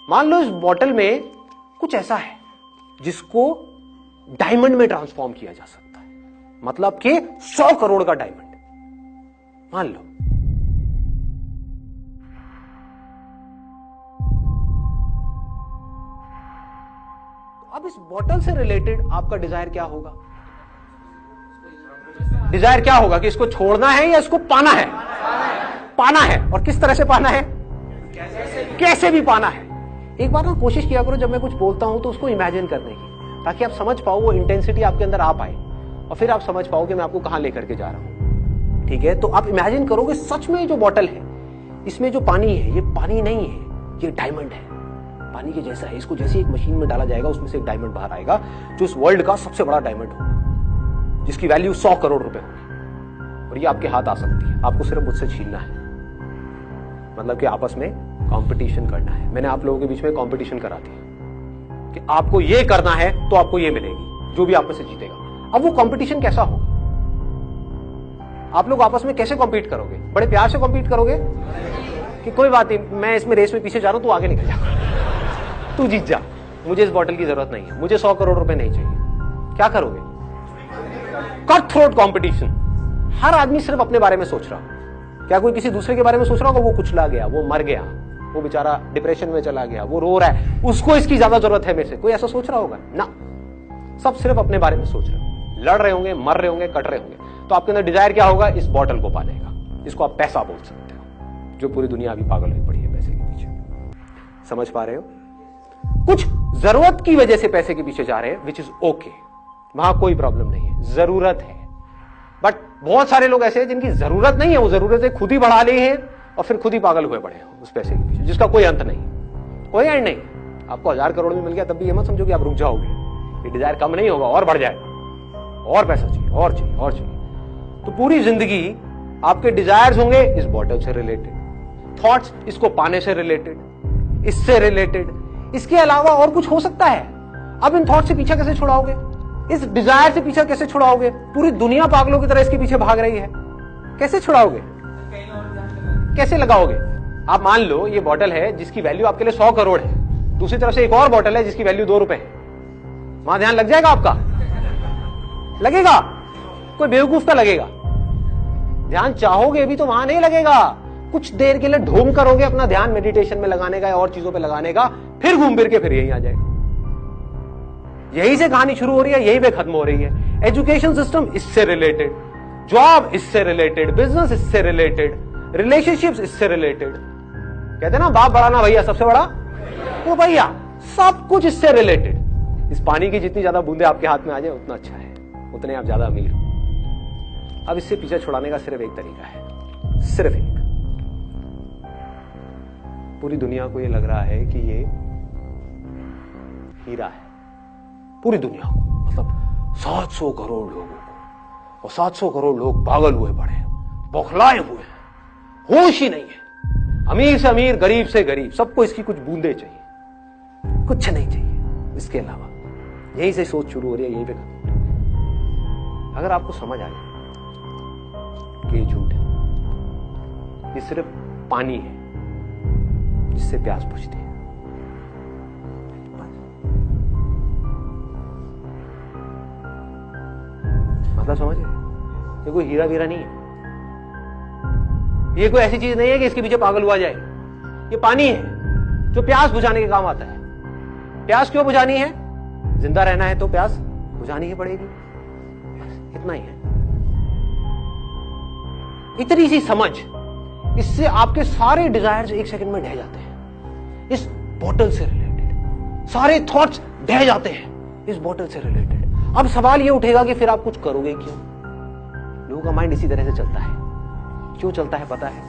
मान लो इस बॉटल में कुछ ऐसा है जिसको डायमंड में ट्रांसफॉर्म किया जा सकता है, मतलब कि 100 करोड़ का डायमंड मान लो। अब इस बॉटल से रिलेटेड आपका डिजायर क्या होगा? डिजायर क्या होगा कि इसको छोड़ना है या इसको पाना है? पाना है। और किस तरह से पाना है? कैसे भी पाना है। एक बार ना कोशिश किया करो जब मैं कुछ बोलता हूं तो उसको इमेजिन करने की, ताकि आप समझ पाओ, वो इंटेंसिटी आपके अंदर आ पाए और फिर आप समझ पाओ कि मैं आपको कहां लेकर के जा रहा हूं। ठीक है, तो आप इमेजिन करोगे सच में जो बॉटल है इसमें जो पानी है ये पानी नहीं है, ये डायमंड है, पानी के जैसा है। इसको जैसे एक मशीन में डाला जाएगा उसमें से एक डायमंड बाहर आएगा जो इस वर्ल्ड का सबसे बड़ा डायमंड होगा, जिसकी वैल्यू 100 करोड़ रुपए होगी और ये आपके हाथ आ सकती है। आपको सिर्फ मुझसे छीनना है, मतलब कि आपस में कंपटीशन करना है। मैंने आप लोगों के बीच में कंपटीशन करा दिया कि आपको ये करना है तो आपको ये मिलेगी, जो भी आप में से जीतेगा। अब वो कंपटीशन कैसा होगा? आप लोग आपस में कैसे कॉम्पीट करोगे? बड़े प्यार से कॉम्पीट करोगे कि कोई बात नहीं, मैं इसमें रेस में पीछे जा रहा हूं, तू आगे निकल जा, तू जीत जा, मुझे इस बॉटल की जरूरत नहीं है, मुझे 100 करोड़ रुपए नहीं चाहिए। क्या करोगे? Cut throat competition. हर आदमी सिर्फ अपने बारे में सोच रहा। क्या कोई किसी दूसरे के बारे में सोच रहा होगा? वो कुचला गया, वो मर गया, वो बेचारा डिप्रेशन में चला गया, वो रो रहा है, उसको इसकी ज्यादा जरूरत है मेरे से, कोई ऐसा सोच रहा होगा? ना, सब सिर्फ अपने बारे में सोच रहे हो। लड़ रहे होंगे, मर रहे होंगे, कट रहे होंगे। तो आपके अंदर डिजायर क्या होगा? इस बॉटल को पाने का। इसको आप पैसा बोल सकते हो, जो पूरी दुनिया अभी पागल हुई पड़ी है पैसे के पीछे। समझ पा रहे हो? कुछ जरूरत की वजह से पैसे के पीछे जा रहे हैं, विच इज ओके, वहां कोई प्रॉब्लम नहीं है, जरूरत है। बट बहुत सारे लोग ऐसे हैं जिनकी जरूरत नहीं है, वो जरूरतें खुद ही बढ़ा ली हैं और फिर खुद ही पागल हुए पड़े हैं उस पैसे के पीछे, जिसका कोई अंत नहीं, कोई एंड नहीं। आपको 1000 करोड़ भी मिल गया तब भी ये मत समझो कि आप रुक जाओगे, ये डिजायर कम नहीं होगा, और बढ़ जाएगा, और पैसा चाहिए, और चाहिए, और चाहिए। तो पूरी जिंदगी आपके डिजायर्स होंगे इस बॉटल से रिलेटेड, थॉट्स इसको पाने से रिलेटेड, इससे रिलेटेड, इसके अलावा और कुछ हो सकता है। अब इन थॉट से पीछा कैसे छुड़ाओगे? इस डिजायर से पीछा कैसे छुड़ाओगे? पूरी दुनिया पागलों की तरह इसके पीछे भाग रही है, कैसे छुड़ाओगे? कैसे लगाओगे? आप मान लो ये बॉटल है जिसकी वैल्यू आपके लिए 100 करोड़ है, दूसरी तरफ से एक और बॉटल है जिसकी वैल्यू 2 रुपए है। वहां ध्यान लग जाएगा आपका? लगेगा? कोई बेवकूफ का लगेगा। ध्यान चाहोगे भी तो वहां नहीं लगेगा। कुछ देर के लिए ढोंग करोगे अपना ध्यान मेडिटेशन में लगाने का या और चीजों पे लगाने का, फिर घूम फिर के फिर यहीं आ जाएगा। यहीं से कहानी शुरू हो रही है, यहीं पे खत्म हो रही है। एजुकेशन सिस्टम इससे रिलेटेड, जॉब इससे रिलेटेड, बिजनेस इससे रिलेटेड, रिलेशनशिप्स इससे रिलेटेड। कहते हैं ना बाप बड़ा ना भैया, सबसे बड़ा वो भैया, सब कुछ इससे रिलेटेड। इस पानी की जितनी ज्यादा बूंदे आपके हाथ में आ जाए उतना अच्छा है, उतने आप ज्यादा अमीर हो। अब इससे पीछा छुड़ाने का सिर्फ एक तरीका है, सिर्फ एक। पूरी दुनिया को ये लग रहा है कि ये हीरा है, पूरी दुनिया को, मतलब 700 करोड़ लोगों को, और 700 करोड़ लोग पागल हुए पड़े हैं, बौखलाए हुए हैं, होश ही नहीं है। अमीर से अमीर, गरीब से गरीब, सबको इसकी कुछ बूंदे चाहिए, कुछ नहीं चाहिए इसके अलावा। यहीं से सोच शुरू हो रही है, यहीं पे खत्म। अगर आपको समझ आ जाए कि ये झूठ है, ये सिर्फ पानी है जिससे प्यास बुझती है, मतलब समझ गए? ये कोई हीरा वीरा नहीं है, ये कोई ऐसी चीज नहीं है कि इसके पीछे पागल हुआ जाए। ये पानी है जो प्यास बुझाने के काम आता है। प्यास क्यों बुझानी है? जिंदा रहना है तो प्यास बुझानी ही पड़ेगी, इतना ही है। इतनी सी समझ, इससे आपके सारे डिजायर्स एक सेकंड में ढह जाते हैं। इस बोतल से रिलेटेड सारे थॉट्स ढह जाते हैं इस बोतल से रिलेटेड। अब सवाल यह उठेगा कि फिर आप कुछ करोगे क्यों? लोगों का माइंड इसी तरह से चलता है। क्यों चलता है पता है?